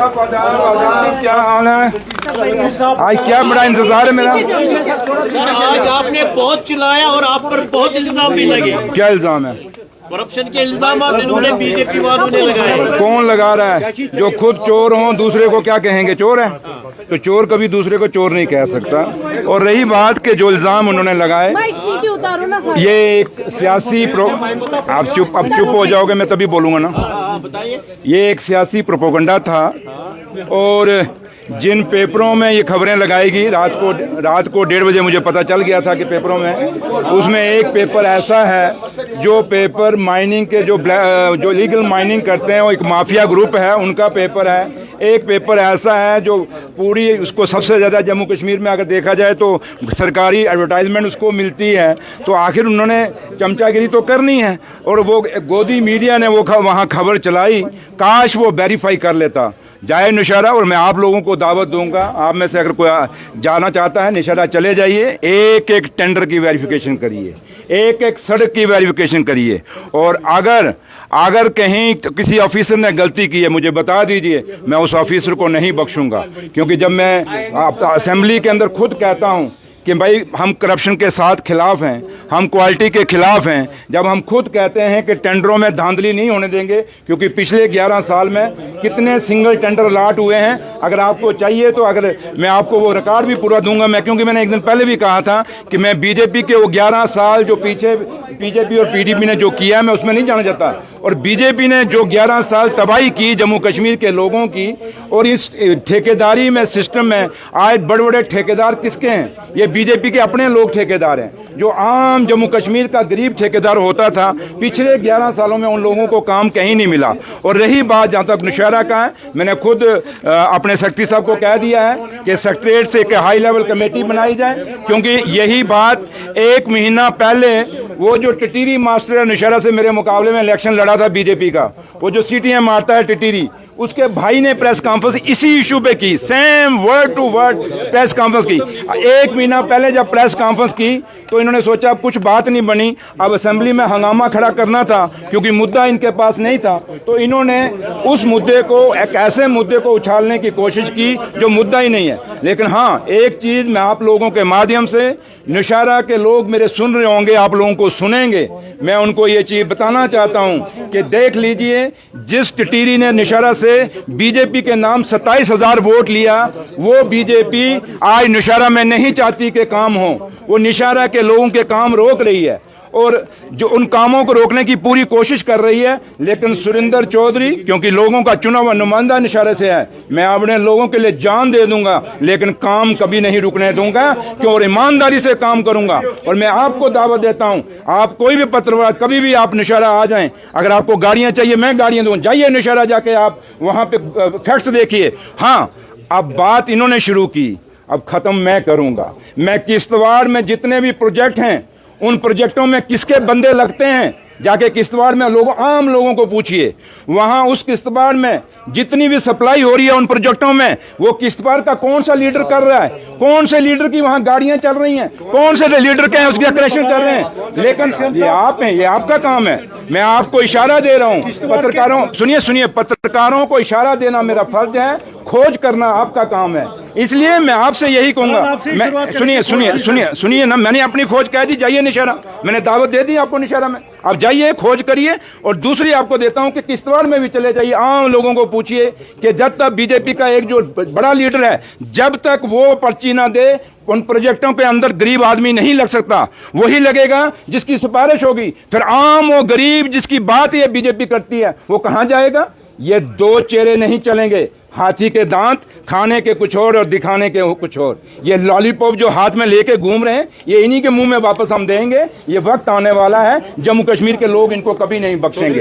क्या हाल है? आज क्या बड़ा इंतजार है मेरा। आज आपने बहुत चिल्लाया और आप पर बहुत इल्जाम भी लगे। क्या इल्जाम है? करप्शन के इल्जाम इन्होंने बीजेपी वालों ने लगाए। कौन लगा रहा है? जो खुद चोर हों दूसरे को क्या कहेंगे? चोर है। तो चोर कभी दूसरे को चोर नहीं कह सकता। और रही बात के जो इल्जाम उन्होंने लगाए, ये एक सियासी आप चुप हो जाओगे, मैं तभी बोलूंगा ना। ये एक सियासी प्रोपोगंडा था और जिन पेपरों में ये खबरें लगाएगी, रात को 1:30 बजे मुझे पता चल गया था कि पेपरों में, उसमें एक पेपर ऐसा है जो पेपर माइनिंग के जो लीगल माइनिंग करते हैं वो एक माफिया ग्रुप है, उनका पेपर है। एक पेपर ऐसा है जो पूरी उसको सबसे ज़्यादा जम्मू कश्मीर में अगर देखा जाए तो सरकारी एडवर्टाइजमेंट उसको मिलती है। तो आखिर उन्होंने चमचागिरी तो करनी है और वो गोदी मीडिया ने वो वहाँ खबर चलाई। काश वो वेरीफाई कर लेता। जाए नौशहरा, और मैं आप लोगों को दावत दूंगा, आप में से अगर कोई जाना चाहता है नौशहरा चले जाइए, एक एक टेंडर की वेरिफिकेशन करिए, एक एक सड़क की वेरिफिकेशन करिए। और अगर कहीं तो किसी ऑफिसर ने गलती की है मुझे बता दीजिए, मैं उस ऑफिसर को नहीं बख्शूंगा। क्योंकि जब मैं असेंबली के अंदर खुद कहता हूँ कि भाई हम करप्शन के साथ खिलाफ हैं, हम क्वालिटी के खिलाफ हैं, जब हम खुद कहते हैं कि टेंडरों में धांधली नहीं होने देंगे, क्योंकि पिछले 11 साल में कितने सिंगल टेंडर अलाट हुए हैं, अगर आपको चाहिए तो अगर मैं आपको वो रिकॉर्ड भी पूरा दूंगा मैं, क्योंकि मैंने एक दिन पहले भी कहा था कि मैं बीजेपी के वो 11 साल जो पीछे बीजेपी और पीडीपी ने जो किया है मैं उसमें नहीं जाना चाहता। और बीजेपी ने जो 11 साल तबाही की जम्मू कश्मीर के लोगों की, और इस ठेकेदारी में सिस्टम में आज बड़े बड़े ठेकेदार किसके हैं? ये बीजेपी के अपने लोग ठेकेदार हैं। जो आम जम्मू कश्मीर का गरीब ठेकेदार होता था, पिछले 11 सालों में उन लोगों को काम कहीं नहीं मिला। और रही बात जहाँ तक नौशहरा का है, मैंने खुद अपने सेक्रेटरी साहब को कह दिया है कि सेक्रेटरीट से एक हाई लेवल कमेटी बनाई जाए, क्योंकि यही बात 1 महीना पहले वो जो टिटीरी मास्टर है नौशहरा से मेरे मुकाबले में इलेक्शन लड़ा था बीजेपी का, वो जो सीटियां मारता है टिटीरी, उसके भाई ने प्रेस कॉन्फ्रेंस इसी इशू पे की, same word to word press conference की। 1 महीना पहले जब प्रेस कॉन्फ्रेंस की तो इन्होंने सोचा कुछ बात नहीं बनी, अब असेंबली में हंगामा खड़ा करना था क्योंकि मुद्दा इनके पास नहीं था। तो इन्होंने उस मुद्दे को, एक ऐसे मुद्दे को उछालने की कोशिश की जो मुद्दा ही नहीं है। लेकिन हाँ, एक चीज़ मैं आप लोगों के माध्यम से, नौशहरा के लोग मेरे सुन रहे होंगे, आप लोगों को सुनेंगे, मैं उनको ये चीज़ बताना चाहता हूँ कि देख लीजिए, जिस टिटीरी ने नौशहरा से बीजेपी के नाम 27,000 वोट लिया, वो बीजेपी आज नौशहरा में नहीं चाहती कि काम हो। वो नौशहरा के लोगों के काम रोक रही है और जो उन कामों को रोकने की पूरी कोशिश कर रही है। लेकिन सुरेंद्र चौधरी, क्योंकि लोगों का चुना हुआ नुमाइंदा नौशहरा से है, मैं अपने लोगों के लिए जान दे दूंगा, लेकिन काम कभी नहीं रुकने दूंगा, क्यों? और ईमानदारी से काम करूंगा। और मैं आपको दावत देता हूं, आप कोई भी पत्रकार कभी भी आप नौशहरा आ जाएं, अगर आपको गाड़ियां चाहिए मैं गाड़ियां दूंगा, जाइए नौशहरा जाके आप वहां पे फैक्ट्स देखिए। हाँ, अब बात इन्होंने शुरू की, अब खत्म मैं करूंगा। मैं किश्तवाड़ में जितने भी प्रोजेक्ट हैं, उन प्रोजेक्टों में किसके बंदे लगते हैं, जाके किश्तवाड़ में आम लोगों को पूछिए। वहां उस किश्तवाड़ में जितनी भी सप्लाई हो रही है उन प्रोजेक्टों में, वो किश्तवाड़ का कौन सा लीडर कर रहा है? कौन से लीडर की वहां गाड़ियां चल रही हैं? कौन से लीडर के हैं उसके ऑपरेशन चल रहे हैं? लेकिन ये आप हैं, ये आपका काम है। मैं आपको इशारा दे रहा हूं, पत्रकारों, सुनिए, पत्रकारों को इशारा देना मेरा फर्ज है, खोज करना आपका काम है। इसलिए मैं आपसे यही कहूंगा, सुनिए ना, मैंने अपनी खोज कह दी, जाइए नौशहरा, मैंने दावत दे दी आपको नौशहरा में, आप जाइए खोज करिए। और दूसरी आपको देता हूं कि किश्तवाड़ में भी चले जाइए, आम लोगों को पूछिए कि जब तक बीजेपी का एक जो बड़ा लीडर है, जब तक वो पर्ची ना दे, उन प्रोजेक्टों के अंदर गरीब आदमी नहीं लग सकता। वही लगेगा जिसकी सिफारिश होगी। फिर आम वो गरीब जिसकी बात ये बीजेपी करती है, वो कहां जाएगा? ये 2 चेहरे नहीं चलेंगे, हाथी के दांत, खाने के कुछ और दिखाने के कुछ और। ये लॉलीपॉप जो हाथ में लेके घूम रहे हैं, ये इन्हीं के मुंह में वापस हम देंगे। ये वक्त आने वाला है, जम्मू कश्मीर के लोग इनको कभी नहीं बख्शेंगे।